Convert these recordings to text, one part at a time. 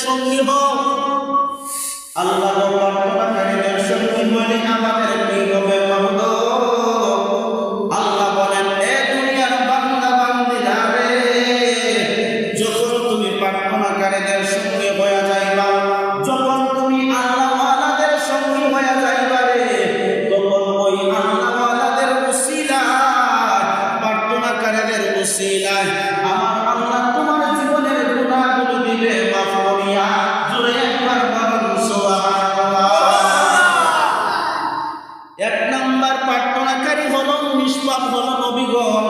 সঙ্গী হও। আল্লাহ প্রার্থনাকারীদের সঙ্গী বলে আমাদের কি হবে মাহবুব? আল্লাহ বলেন, এ দুনিয়ার বান্দা বান্দিরা রে, যখন তুমি প্রার্থনাকারীদের সঙ্গী হয়ে যাইবা, যখন তুমি আল্লাহওয়ালাদের সঙ্গী হয়ে যাইবা রে, তখন ওই আল্লাহওয়ালাদের উসিলায়, প্রার্থনাকারীদের উসিলায় আমার আল্লাহ তোমার জীবনের গুনাহগুলো দিবে মাফ করিয়া। জোরে একবার বলুন সুবহানাল্লাহ। এক নাম্বার প্রার্থনাকারী হলো নিষ্পাপ, হলো নবীগণ।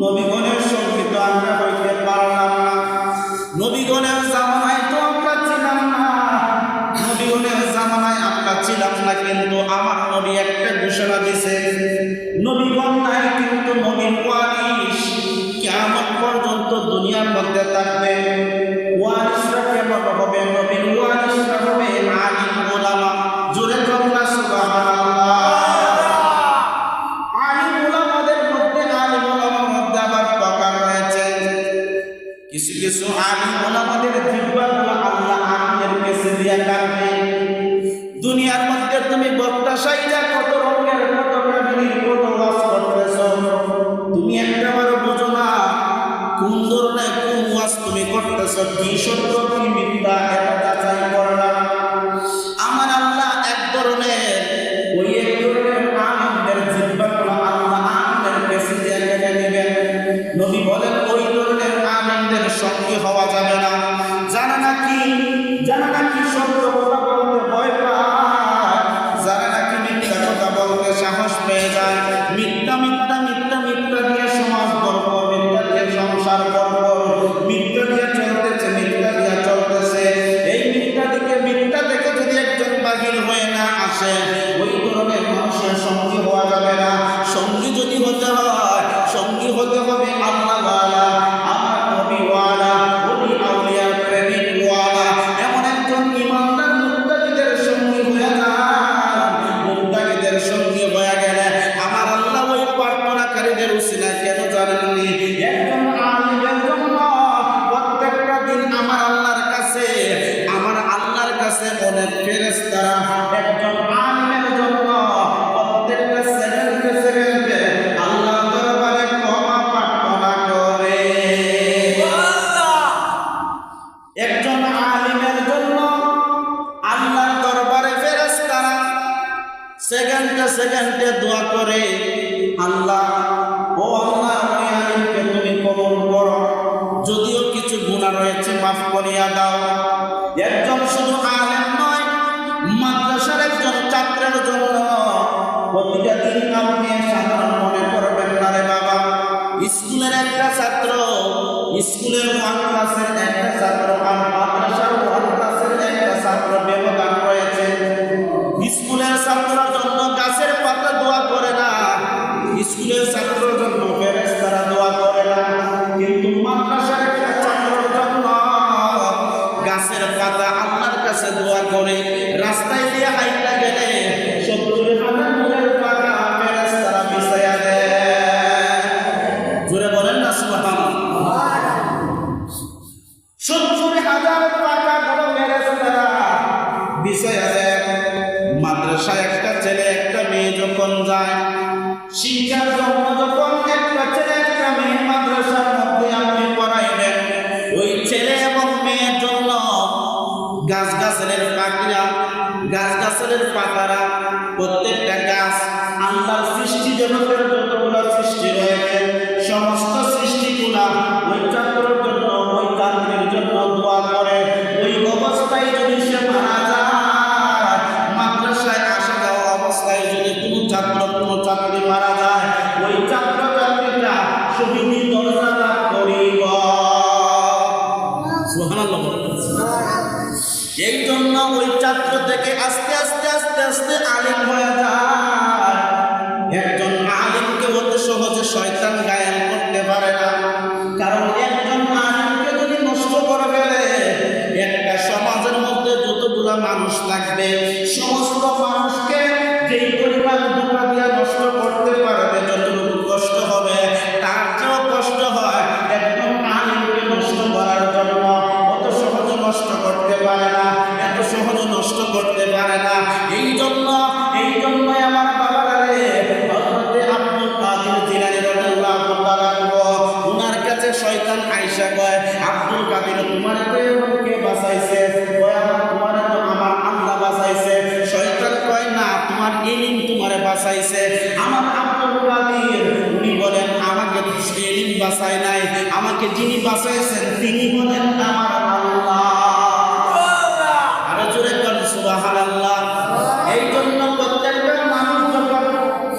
নবীগণের সঙ্গী তো আমরা হইতে পারলাম না, নবীগণের জামানায় তো আমরা ছিলাম না, নবীগণের জামানায় আমরা ছিলাম না, কিন্তু আমার নবী একটা ঘোষণা দিছে, নবীগণ নাই কিন্তু নবীর ওয়ারিস কিয়ামত পর্যন্ত দুনিয়ার মধ্যে থাকবে। ওয়ারিসরা কেমন হবে? নবীর ওয়ারিসরা হবে আলিম উলামা। জোরে বলুন না সুবহানাল্লাহ। আলিম উলামাদের মধ্যে আবার প্রকার রয়েছে। কিছু কিছু আলিম উলামাদের জিহ্বাগুলো আল্লাহ আলিমের কাছে দিয়া কাটবে। দুনিয়ার মধ্যে তুমি বক্তা সাইজা কত রঙের, কত কাহিনীর, কত ওয়াজ করতেছো, তুমি একবারও বুঝো না কোন ধরনের কোন ওয়াজ তুমি করতেছো, কি সত্য কি মিথ্যা এটা যাচাই করো না। আমার আল্লাহ এক ধরনের ওই এক ধরনের আলিমদের জিহ্বাগুলো আল্লাহ আলিমের কাছে দিয়া কেটে দিবেন। নবী বলেন ওই ধরনের আলিমদের সঙ্গী হওয়া যাবে না। জানা নাকি সত্য কথা বলতে ভয় পায়, যারা নাকি মিথ্যা কথা বলতে সাহস পেয়ে যায়, মিথ্যা মিথ্যা মিথ্যা মিথ্যা দিয়ে সমাজ গর্ব, মিথ্যা দিয়ে সংসার গর্ব, মিথ্যা দিয়ে চলতেছে, মিথ্যা দিয়ে চলতেছে। এই মিথ্যা থেকে যদি একজন বাহির হয়ে না আসে, ওই ধরনের মানুষের সঙ্গী হওয়া যাবে না। সঙ্গী যদি হতে হয়, সঙ্গী হতে হবে আল্লাহওয়ালা, আমার নবীওয়ালা, ওলি আউলিয়ার প্রেমিক ওয়ালা, এমন একজন ইমানদার মুত্তাকিদের সঙ্গী হয়ে যান। মুত্তাকিদের সঙ্গী হয়ে গেলে আমার আল্লাহ ওই প্রার্থনাকারীদের উসিলা কেন জানেননি? একজন আলিমের জন্য প্রত্যেকটা দিন আমার আল্লাহর কাছে অনেক ফেরেশতারা একজন আলিমের জন্য প্রত্যেকটা সেকেন্ডে আল্লাহ দরবারে ক্ষমা প্রার্থনা করে। একজন আলিমের জন্য আল্লাহর দরবারে ফেরেশতারা সেকেন্ডে দোয়া করে, আল্লাহ ও আল্লাহ ওই আলিমকে তুমি কবুল করো, যদিও কিছু গুনাহ রয়েছে মাফ করিয়া দাও। একজন শুধু আলেম নয়, মাদ্রাসার একজন ছাত্রের জন্য প্রতিটা দিন আপনি সাধারণ মনে করবেন না রে বাবা। স্কুলের একটা ছাত্র, স্কুলের 1 ক্লাসের একটা ছাত্র আর মাদ্রাসার 1 ক্লাসের একটা ছাত্র ব্যবধান রয়েছে। স্কুলের ছাত্রের জন্য গাছের পাতা দোয়া করে না, স্কুলের ছাত্রের জন্য ফেরেশতারা দোয়া করে না, কিন্তু মাদ্রাসার একটা ছাত্রের জন্য গাছের পাতা আল্লাহর কাছে দোয়া করে। রাস্তায় দিয়ে হাইটা গেলে 70,000 নূরের পাতা ফেরেশতারা বিছায়া দেয়। জোরে বলেন না সুবহানাল্লাহ। 70,000 পাতা গুলো ফেরেশতারা বিছায়া দেয়। মাদ্রাসায় একটা ছেলে একটা মেয়ে যখন যায়, শিক্ষার জন্য যখন একটা ছেলে একটা মেয়ে মাদ্রাসার মধ্যে আপনি পড়াইবেন, ওই ছেলে এবং মেয়ের জন্য গাছগাছালির পাখিরা, গাছগাছালির পাতারা, প্রত্যেকটা গাছ আল্লাহর সৃষ্টি জগতের যতগুলো সৃষ্টি রয়েছে সমস্ত সৃষ্টিগুলা ওই ছাত্রের জন্য, ওই ছাত্রীর জন্য দোয়া করে। ওই অবস্থায় যদি সে মারা যায়, মাদ্রাসায় আসা যাওয়া অবস্থায় যদি কোনো ছাত্র কোনো ছাত্রী মারা যায়, ওই ছাত্র ছাত্রীরা শহীদি দরজা লাভ করিব। সুবহানাল্লাহ। এই জন্য ওই ছাত্র থেকে আস্তে আস্তে আস্তে আস্তে আলিম হয়ে যায়। একজন আলিমকে অতি সহজে শয়তান গায়েল করতে পারে না, কারণ একজন আলিমকে যদি নষ্ট করে ফেলে, একটা সমাজের মধ্যে যতগুলা মানুষ থাকবে সমস্ত মানুষকে যেই পরিমাণ ধোঁকা দিয়ে নষ্ট করতে পারবে, যতটুকু কষ্ট হবে তার চেয়েও কষ্ট হয় একজন আলিমকে নষ্ট করার জন্য। অত সহজে নষ্ট করতে আয়েশা কয় আব্দুল কাদের তোমার কে বাঁচাইছে? কয় আমার তোমার তো আমার আল্লাহ বাঁচাইছে। শয়তান কয় না, তোমার ইলম তোমারে বাঁচাইছে। আমার আব্দুল কাদের উনি বলেন আমাকে ইলম বাঁচায় নাই, আমাকে যিনি বাঁচাইছেন তিনি বলেন আমার আল্লাহ। আরো জোরে বলেন সুবহানাল্লাহ। এই জন্য প্রত্যেকটা মানুষ যখন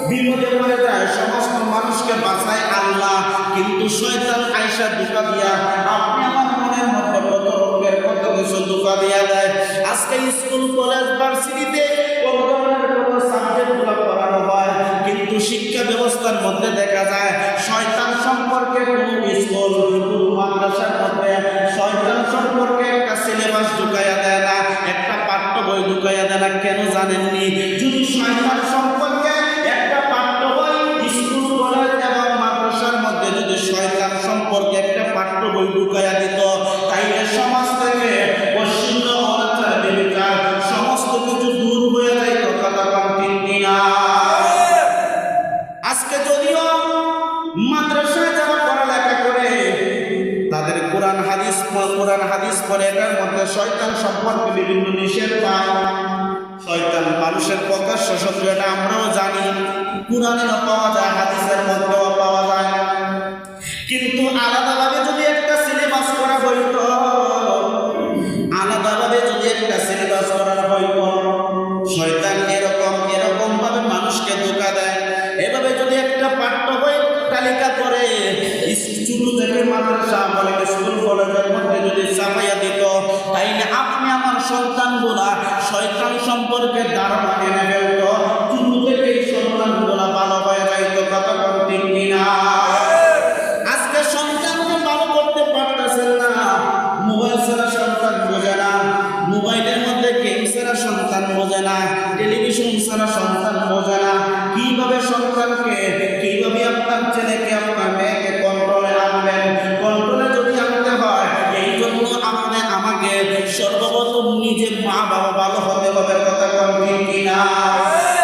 বিপদে পড়ে যায় সমস্ত মানুষকে বাঁচায় আল্লাহ, কিন্তু শয়তান আয়েশা ধোঁকা দিয়া আপনি আমার মনের মধ্যে কত রোগের কত কিছু ধোঁকা দিয়া দেয়। আজকে স্কুল কলেজ ভার্সিটিতে কত ধরনের কত সাবজেক্টগুলো পড়ানো হয়, কিন্তু শিক্ষা ব্যবস্থার মধ্যে দেখা যায় শয়তান সম্পর্কে কোনো স্কুল কোনো মাদ্রাসার মধ্যে শয়তান সম্পর্কে একটা সিলেবাস ঢুকাইয়া দেয় না, একটা পাঠ্য বই ঢুকাইয়া দেয় না। কেন জানেননি? যদি শয়তান সম্পর্কে একটা পাঠ্য বই স্কুল কলেজ এবং মাদ্রাসার মধ্যে যদি শয়তান সম্পর্কে একটা পাঠ্য বই ঢুকাইয়া দিত, তাইলে সমাজ থেকে পশ্চিম অনাচার বিবিচার সমস্ত কিছু দূর হয়ে যাইত। কথা কম ঠিক কিনা? আজকে যদিও মাদ্রাসায় যারা পড়ালেখা করে তাদের কোরআন হাদিস পড়ে, এটার মধ্যে শয়তান সম্পর্কে বিভিন্ন নিষেধ পায়। শয়তান মানুষের প্রকাশ্য শত্রু, এটা আমরাও জানি। কোরআনেও পাওয়া যায়, হাদিসের মধ্যেও পাওয়া যায়। কিন্তু আলাদাভাবে যদি একটা সিলেবাস করা হইতো, আলাদাভাবে যদি একটা সিলেবাস করা হইতো, শয়তান এরকম ভাবে মানুষকে ধোঁকা দেয়। এভাবে যদি একটা পাঠ্য বই তালিকা করে স্কুল থেকে মাদ্রাসা বলে স্কুল কলেজের মধ্যে যদি ছাপাইয়া দিত, তাইলে আপনি আমার সন্তানগুলা শয়তান সম্পর্কে ধারণা এনে ফেলত। শুরু থেকে এই সন্তানগুলা ভালো হয়ে যাইত। কথা ঠিক কিনা? আজকে সন্তানকে ভালো করতে পারতেছেন না। মোবাইল ছাড়া সন্তান বোঝে না, মোবাইলের মধ্যে গেম ছাড়া সন্তান বোঝে না, টেলিভিশন ছাড়া সন্তান বোঝে না। কিভাবে সন্তানকে, কিভাবে আপনার ছেলেকে আপনার মেয়েকে কন্ট্রোলে আনবেন? কন্ট্রোলে যদি আনতে হয়, এই জন্য আপনি আমাকে সর্বপ্রথম নিজে মা বাবা ভালো হতে হবে। কথা ঠিক কিনা?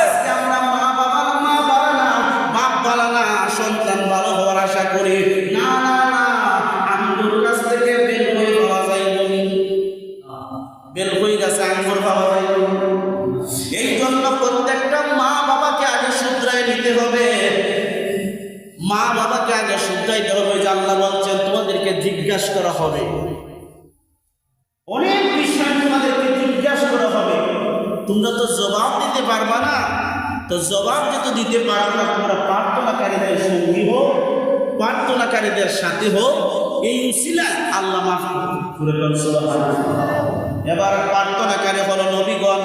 আজকে আমরা মা বাবা না, বাপ ভালো না, সন্তান ভালো হওয়ার আশা করি না। আঙ্গুর গাছ থেকে বের হয়ে পাওয়া যায়, বের হয়ে গেছে আঙ্গুর পাওয়া যায়। এই জন্য প্রত্যেকটা মা বাবাকে আগে শুধরাই নিতে হবে। মা বাবাকে আগে শুধরাইতে হবে। যে আল্লাহ বলছেন তোমাদেরকে জিজ্ঞাসা করা হবে, অনেক বিষয় তোমাদেরকে জিজ্ঞাসা করা হবে। তোমরা তো জবাব দিতে পারবা না, তো জবাব যেহেতু দিতে পারবে না, তোমরা প্রার্থনাকারীদের সঙ্গী হোক, প্রার্থনাকারীদের সাথে হোক। এই উসিলায় আল্লাহ মাফ করে দেন। সুবহানাল্লাহ। এবার প্রার্থনাকারী হলো নবীগণ।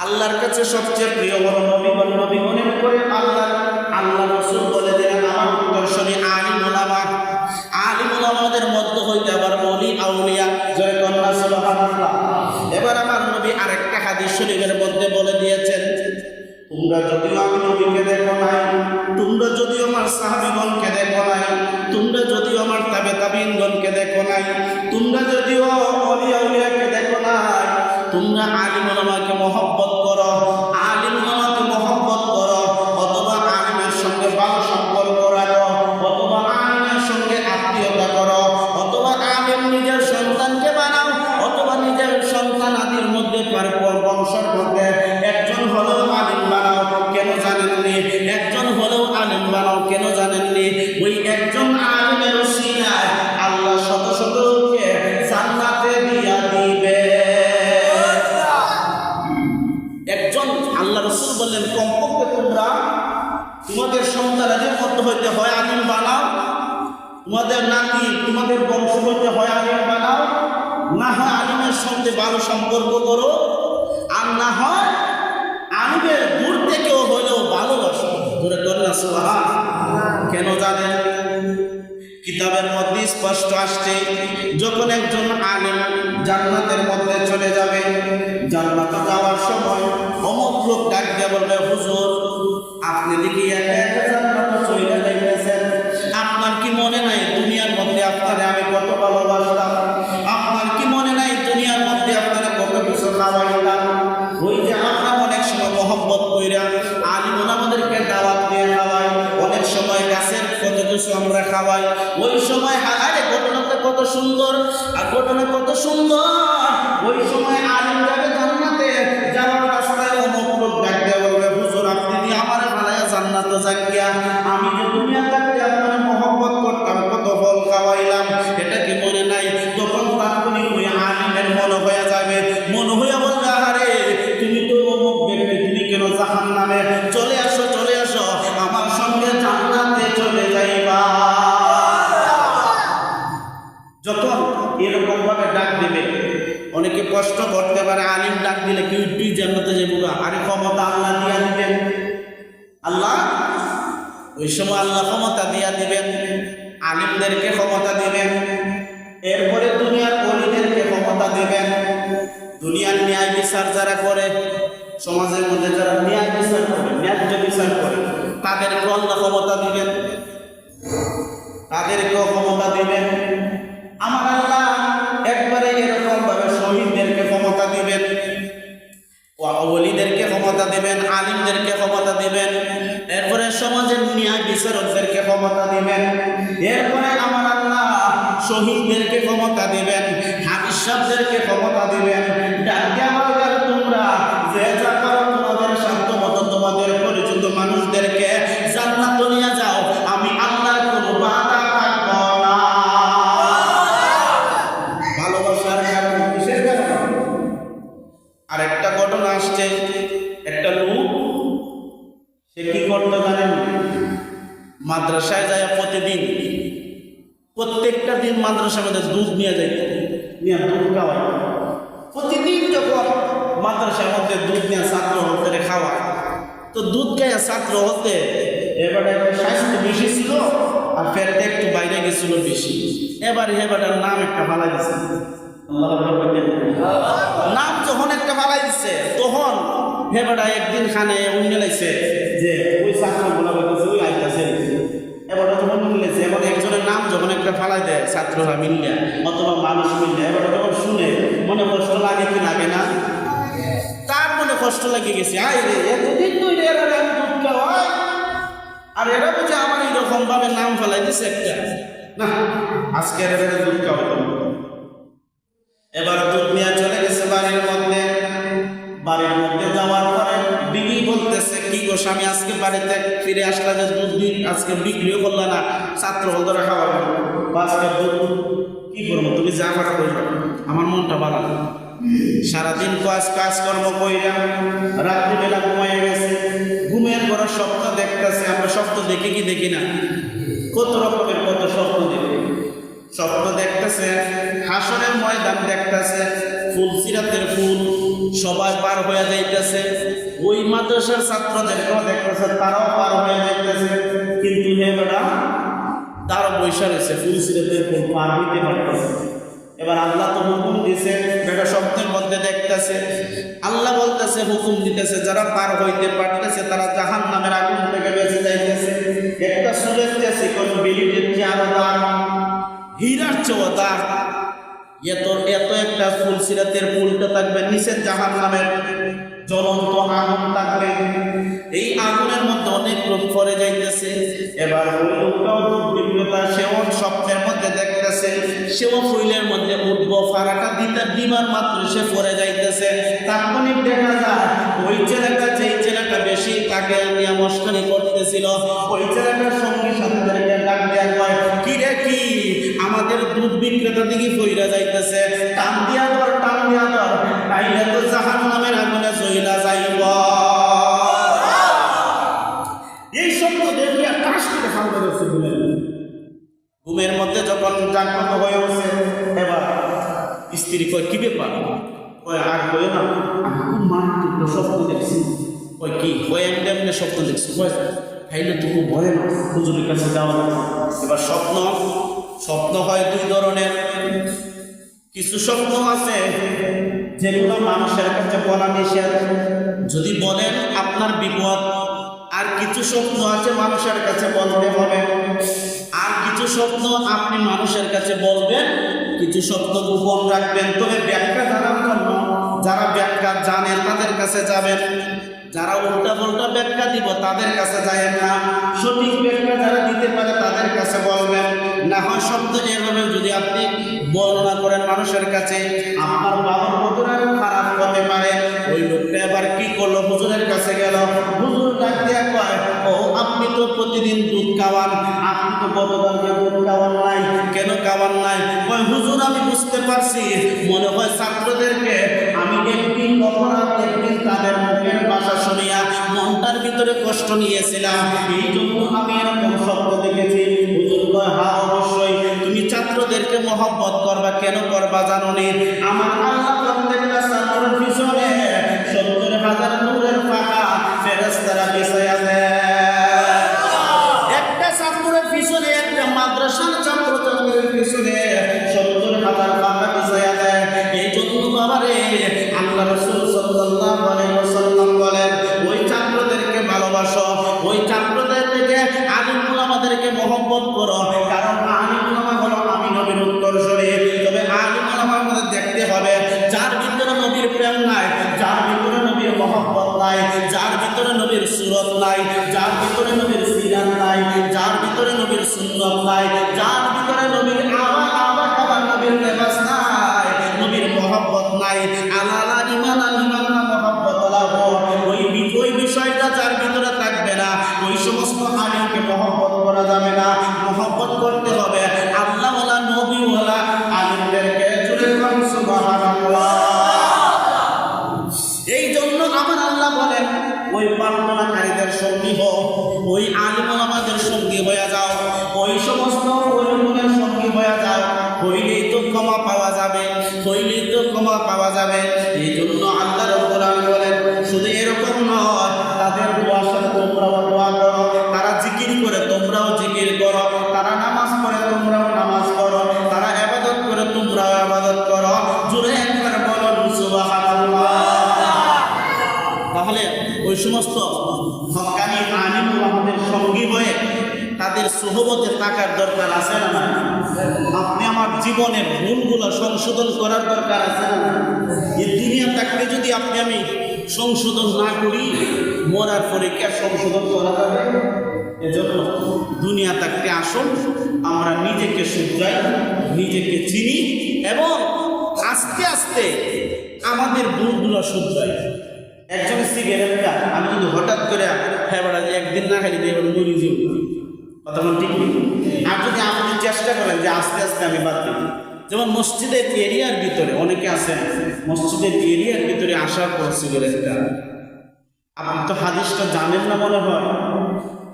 আল্লাহর কাছে সবচেয়ে প্রিয় হলো নবীগণ। নবীগণের পরে আল্লাহ রাসূল বলে দিলেন আমার উত্তরসূরি আলিম উলামা। আলিম উলামাদের মধ্য হইতে আবার ওলি আউলিয়া। জয় কন্যা সুবহানাল্লাহ। এবার আমার নবী আরেকটা হাদিস শরীফের মধ্যে বলে দিয়েছেন, তোমরা যদিও আমি নবীকে দেখো নাই, তোমরা যদিও আমার সাহাবীগণকে দেখো নাই, তোমরা যদিও আমার তাবেঈনগণকে দেখো নাই, তোমরা যদিও ওলি আউলিয়াকে দেখো নাই, তোমরা আলিম উলামাকে মহব্বত করো, আলিম উলামাকে মহব্বত করো, অথবা আলিমের সঙ্গে ভালো সম্পর্ক রাখো, অথবা আলিমের সঙ্গে আত্মীয়তা করো, অথবা আলিম নিজের সন্তানকে বানাও, অথবা নিজের সন্তান আদির মধ্যে বংশের মধ্যে একজন হলেও আলিম বানাও। কেন জানেননি? একজন হলেও আলিম বানাও। কেন জানেননি? ওই একজন আলিমের উসিলায় আল্লাহ শত শতকে জান্নাতে দিয়া দিবে। একজন আল্লাহ রাসূল বললেন কমপক্ষে তোমরা তোমাদের সন্তানদের মধ্য হইতে হয় আলিম বানাও, তোমাদের নাতি তোমাদের বংশ হইতে হয় আলিম বানাও, না হয় আলিমের সঙ্গে ভালো সম্পর্ক করো, আর না হয় আলিমের দূর থেকেও হলেও ভালোবাসো। ধরে কন্যা সুবহানাল্লাহ। কেন জানেন? কিতাবের মধ্যে স্পষ্ট আসছে, যখন একজন আলিম জান্নাতের মধ্যে চলে যাবে, জান্নাতে যাওয়ার সময় অমুক লোক ডাক দিয়ে বলবে, হুজুর আপনি দেখি একা একা জান্নাতে চলে যাইতেছেন, আপনার কি মনে নাই দুনিয়ার মধ্যে আপনারে আমি কত ভালোবাসতাম? আপনার কি মনে নাই দুনিয়ার মধ্যে আপনারা কত কিছু খাওয়াইতাম? ওই যে আমরা অনেক সময় মহব্বত কইরা আলিম আমাদেরকে দাওয়াত দিয়ে খাওয়াই, অনেক সময় গাছের কত কিছু আমরা খাওয়াই, ওই সময় আরে ঘটনাটা কত সুন্দর, আর ঘটনা কত সুন্দর। ওই সময় আলিম যাবে জান্নাতে, যাওয়ার রাস্তায় অমুক লোক ডাকতে বলবে, হুজুর আপনি কি আমারে ভালাইয়া জান্নাতে যান গিয়া? আমি যে দুনিয়া থাকতে আপনার মহব্বত করতাম, কত ফল খাওয়াইলাম, এটা কি মনে নাই? তখন তাৎক্ষণিক ওই আলিমের মনে হয়ে যাবে, মনে হইয়া বলবে, আরে তুমি তো অমুক ব্যক্তি, তুমি কেন জাহান্নামে? চলে আসো, চলে আসো, আমার সঙ্গে জান্নাতে চলে যাইবা। যখন এরকম ভাবে ডাক দিবে, অনেকে কষ্ট করতে পারে, আলিম ডাক দিলে কেউ তুই জান্নাতে যাবো, আরে ক্ষমতা আল্লাহ দিয়া দিবেন। আল্লাহ ওই সময় আল্লাহ ক্ষমতা দিয়া দিবেন, আলিমদেরকে ক্ষমতা দিবেন, এরপরে দুনিয়ার ওলিদেরকে ক্ষমতা দিবেন। দুনিয়ার ন্যায় বিচার যারা করে, সমাজের মধ্যে যারা ন্যায় বিচার করে, ন্যায্য বিচার করে, তাদেরকে আল্লাহ ক্ষমতা দিবেন, তাদেরকেও ক্ষমতা দিবেন। আমার আল্লাহ একবারে এরকম ভাবে শহীদদেরকে ক্ষমতা দিবেন, ওলিদেরকে ক্ষমতা দিবেন, আলিমদেরকে ক্ষমতা দিবেন, এরপরে সমাজের ন্যায় বিচারকদেরকে ক্ষমতা দিবেন, এরপরে আমার আল্লাহ শহীদদেরকে ক্ষমতা দিবেন, হাফিজ সাহেবদেরকে ক্ষমতা দিবেন। তোমরা যে যা করো তোমাদের সাধ্য মতো তোমাদের পরিচিত মানুষদেরকে জান্নাতে নিয়ে যাও, আমি আল্লাহর কোনো বাধা থাকবো না। ভালোবাসার কারণে, কিসের কারণে? আরেকটা ঘটনা আসছে, একটা লোক, সে কি করতো জানেন? মাদ্রাসায় যায় প্রতিদিন, প্রত্যেকটা দিন মাদ্রাসার মধ্যে দুধ নিয়ে যাইত, নিয়ে দুধ খাওয়ায়। প্রতিদিন যখন মাদ্রাসার মধ্যে দুধ নিয়ে ছাত্র হতে খাওয়ায়, তো দুধ খাইয়া ছাত্র হতে এবার একটা স্বাস্থ্য বেশি ছিল, আর পেটটা একটু বাইরে গেছিল বেশি। এবারে নাম একটা ফালাই দিছে, নাম যখন একটা ফালাই দিচ্ছে, তখন হেবাটা একদিন খানে উন্নে লাগছে যে ওই ছাত্র বলা বলতেছে ওই আইতাছে। এবারে যখন মিলেছে, এবার একজনের নাম যখন একটা ফালাই দেয় ছাত্ররা মিললে অথবা মানুষ মিললে, এবার যখন শুনে মনে কষ্ট লাগে কি লাগে না? তার মনে কষ্ট লাগে গেছে, আই রে এতদিন তো এরা দুধ খাওয়ায়, আর এরা বুঝে আমার এইরকম ভাবে নাম ফেলাই দিছে একটা, না আজকে এরা দুধ খাওয়াই। এবার দুধ নিয়ে চলে গেছে বাড়ির মধ্যে। বাড়ির মধ্যে যাওয়ার পরে বিবি বলতেছে, কি গো স্বামী, আজকে বাড়িতে ফিরে আসলা যে দুধ দিন আজকে বিক্রিও করলা না, ছাত্র হলদরা খাওয়াবে, আজকে দুধ কি করবো, তুমি যা পারা করবে, আমার মনটা ভালো। সারাদিন কাজকর্ম কইরা রাত্রিবেলা ঘুমাইয়া গেছে, ঘুমের পর স্বপ্ন দেখতেছে। আমরা স্বপ্ন দেখি কি দেখি না? কত রকমের কত স্বপ্ন দেখি। স্বপ্ন দেখতেছে, হাসরের ময়দান দেখতেছে, ফুলসিরাতের ফুল সবাই পার হয়ে যাইতেছে, ওই মাদ্রাসার ছাত্রদেরকেও দেখতেছে, তারাও পার হয়ে যাইতেছে, কিন্তু হে বেটা তারও বৈশা রয়েছে, ফুলসিরাতের ফুল পার হইতে পারতেছে। এবার আল্লাহ তো হুকুম দিছে, বেটা স্বপ্নের মধ্যে দেখতেছে, আল্লাহ বলতেছে, হুকুম দিতেছে, যারা পার হইতে পারতেছে তারা জাহান্নামের আগুন থেকে বেঁচে যাইতেছে। একটা সুরেছে কোন বিলিটের চেয়ারও দাঁড়, হীরার চেয়েও দাঁড়, এত একটা ফুলসিরাতের ফুলটা থাকবে, নিচের জাহান্নামের জ্বলন্ত আগুন থাকবে, এই আগুনের মধ্যে অনেক লোক পড়ে যাইতেছে। এবার ওই লোকটাও বিক্রেতা, সেও স্বপ্নের মধ্যে দেখতেছে, সেও ফুলের মধ্যে উঠবো, ফাড়াটা দিবার মাত্র সে পড়ে যাইতেছে। তারপরে দেখা যায় ওই ছেলেটা, যেই ছেলেটা বেশি তাকে নিয়ে মস্কারি করতেছিল, ওই ছেলেটার সঙ্গী সাথীদেরকে ডাক দেওয়া হয়, কি রে কি আমাদের দুধ বিক্রেতা দিকে ফইরা যাইতেছে, টান দিয়া ধর, টান দিয়া ধর, তাইলে তো জাহান্নামের আগুনে চইলা যাইব। এই শব্দ দেখে টাস করে সামনে রয়েছে ঘুমের মধ্যে। যখন জাগ্রত হয়ে উঠছে, এবার স্ত্রী কয়, কি ব্যাপার? কয় আর কয় না, খুব মারাত্মক স্বপ্ন দেখছি। কয় কি? কয় এমনি এমনি স্বপ্ন দেখছি। কয় খাইলে তো খুব ভয় না, হুজুরের কাছে যাওয়া। এবার স্বপ্ন হয় দুই ধরনের। কিছু স্বপ্ন আছে যেগুলো মানুষের কাছে বলা নিষেধ, যদি বলেন আপনার বিপদ। আর কিছু স্বপ্ন আছে মানুষের কাছে বলতে হবে, আর কিছু স্বপ্ন আপনি মানুষের কাছে বলবেন, কিছু স্বপ্ন গোপন রাখবেন। তবে ব্যাখ্যা জানার জন্য যারা ব্যাখ্যা জানেন তাদের কাছে যাবেন। যারা উল্টা পাল্টা ব্যাখ্যা দিব তাদের কাছে যায়েন না, সঠিক ব্যাখ্যা যারা দিতে পারে তাদের কাছে বলবেন। না হয় শব্দ এভাবে যদি আপনি বর্ণনা করেন মানুষের কাছে, আপনার বাবার হুজুরের খারাপ হতে পারে। ওই লোকটা এবার কি করলো, হুজুরের কাছে গেল, হুজুর ডাক দিয়া কয়, ও আপনি তো প্রতিদিন দুধ খাওয়ান, আপনি তো গতকালকে দুধ খাওয়ান নাই, কেন খাওয়ান নাই? কয় হুজুর আমি বুঝতে পারছি, মনে হয় ছাত্রদেরকে আমি একদিন অপরাধ একদিন তাদের মুখের ভাষা শুনিয়া মনটার ভিতরে কষ্ট নিয়েছিলাম, এই জন্য আমি এরকম শব্দ দেখেছি। হুজুর কয়, হ্যাঁ অবশ্যই তুমি ছাত্রদেরকে মহব্বত করবা, কেন করবা জানো নি? আমার আল্লাহ প্রত্যেকটা ছাত্রের পিছনে 70,000 নূরের পাখা ফেরেশতারা বিছায়া দেয়। একটা ছাত্রের পিছনে, একটা মাদ্রাসার ছাত্রের পিছনে 70,000 পাখা বিছায়া দেয়। এই জন্য বাবারে আল্লাহ রাসূল সাল্লাল্লাহু আলাইহি ওয়াসাল্লাম বলেন, ওই ছাত্রদেরকে ভালোবাসো, ওই ছাত্রদেরকে আলিম উলামাদেরকে মহব্বত করো, কারণ আলিম উলামা হলো আমি নবীর উত্তরসূরি। তবে আলিম উলামার মধ্যে দেখতে হবে যার ভিতরে নবীর প্রেম নাই, যার ভিতরে নবীর মহব্বত নাই, যার ভিতরে নবীর সুরত নাই, যার ভিতরে নবীর সিরাত নাই, যার ভিতরে নবীর সুন্নাত নাই, যার ভিতরে নবীর আবার নবীর লেবাস নাই, নবীর মহব্বত নাই। আলালা ইমান আল ইমান না মহব্বত লাহ, ওই বিষয়টা যার ভিতরে থাকবে না, ওই সমস্ত আলিমকে মহব্বত করা যাবে না। মহব্বত করতে হবে আল্লাহওয়ালা নবীওয়ালা আলিমদেরকে। জুড়ে বলুন সুবহানাল্লাহ। এই জন্য আমার আল্লাহ বলেন, ওই প্রার্থনাকারীদের সঙ্গী হও, ওই আলিম ওলামাদের সঙ্গী হয়ে যাও, ওই সমস্ত ওলিদের সঙ্গী হয়ে যাও, হইলেই তো ক্ষমা পাওয়া যাবে, হইলেই তো ক্ষমা পাওয়া যাবে। এই জন্য আল্লাহ রাব্বুল আলামিন বলেন, শুধু এরকম নয়, তাদের দোয়ার সাথে তোমরাও দোয়া করো, তারা জিকির করে তোমরাও জিকির করো, তারা নামাজ পড়ে তোমরাও নামাজ করো, তারা ইবাদত করে তোমরাও ইবাদত করো। জোরে একবার বলুন সুবহানাল্লাহ। তাহলে ওই সমস্ত হক্কানি আলিম ওলামাদের সঙ্গী হয়ে তাদের সোহবতে থাকার দরকার আছে না? আপনি আমার জীবনের ভুলগুলো সংশোধন করার দরকার আছে না? এই দুনিয়া থাকতে যদি আমি সংশোধন না করি, মরার পরে কে সংশোধন করা যাবে? এজন্য দুনিয়া থাকতে আসুন আমরা নিজেকে শুধরাই, নিজেকে চিনি এবং আস্তে আস্তে আমাদের ভুলগুলো শুধরাই। একজন সিগারেটটা আমি যদি হঠাৎ করে ফেবড়া যে একদিন না খাইলে দিয়ে মরি যাই, কথা বল ঠিক নেই। আর যদি আপনি চেষ্টা করেন যে আস্তে আস্তে আমি বাদ দিই, যেমন মসজিদের এরিয়ার ভিতরে অনেকে আছেন, মসজিদের এরিয়ার ভিতরে আসার পর সিগারেটটা, আপনি তো হাদিসটা জানেন না মনে হয়।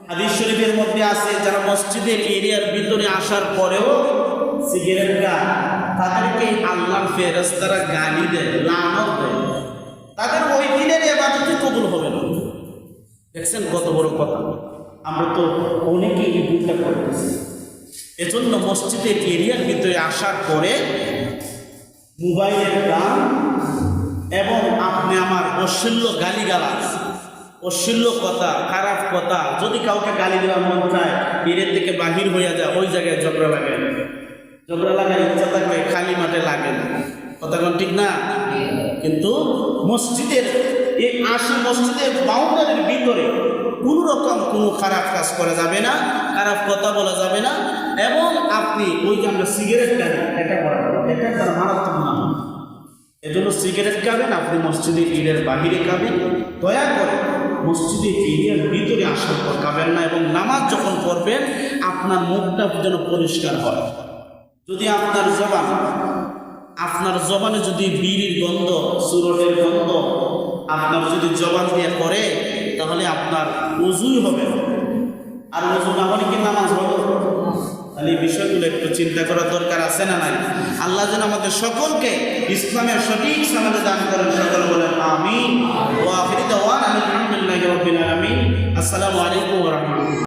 হাদিস শরীফের মধ্যে আছে যারা মসজিদের এরিয়ার ভিতরে আসার পরেও সিগারেটটা, তাদেরকে আল্লাহর ফেরেশতারা গালি দেয়, লানত দেয়, তাদের ওই দিনের ইবাদতই কবুল হবে না। দেখছেন কত বড় কথা। আমরা তো অনেকেই এই ভুলটা করতেছি। এজন্য মসজিদের এরিয়ার ভিতরে আসার পরে মোবাইলের গান এবং আপনি আমার অশ্লীল গালিগালাজ, অশ্লীল কথা, খারাপ কথা, যদি কাউকে গালি দেওয়ার মন চায়, এর থেকে বাহির হইয়া যায়, ওই জায়গায় ঝগড়া লাগে। ঝগড়া লাগার ইচ্ছা থাকলে খালি মাঠে লাগে না, কথা কোন ঠিক না? কিন্তু মসজিদের এই মসজিদের বাউন্ডারির ভিতরে কোনো রকম কোনো খারাপ কাজ করা যাবে না, খারাপ কথা বলা যাবে না। এবং আপনি ওই যে আমরা সিগারেট খাবেন, এটা করা যাবে, এটা তার মারাত্মক না। এজন্য সিগারেট খাবেন আপনি মসজিদের ঈদের বাহিরে খাবেন, দয়া করে মসজিদের ঈদের ভিতরে আসার পর খাবেন না। এবং নামাজ যখন পড়বেন আপনার মুখটা যেন পরিষ্কার হয়। যদি আপনার জবানে যদি বিড়ির গন্ধ, সুরটের গন্ধ আপনার যদি জবান দিয়ে পড়ে, তাহলে আপনার ওযুই হবে না। আর ওযু না হলে কি নামাজ হবে? তাহলে এই বিষয়গুলো একটু চিন্তা করার দরকার আছে না নাই? আল্লাহ যেন আমাদের সকলকে ইসলামের সঠিক সমাজে দান করেন। সকল বলেন আমিন। ওয়া আখিরু দাওয়ানা আলহামদুলিল্লাহি রাব্বিল আলামিন। আসসালামু আলাইকুম ওয়া রাহমাতুল্লাহ।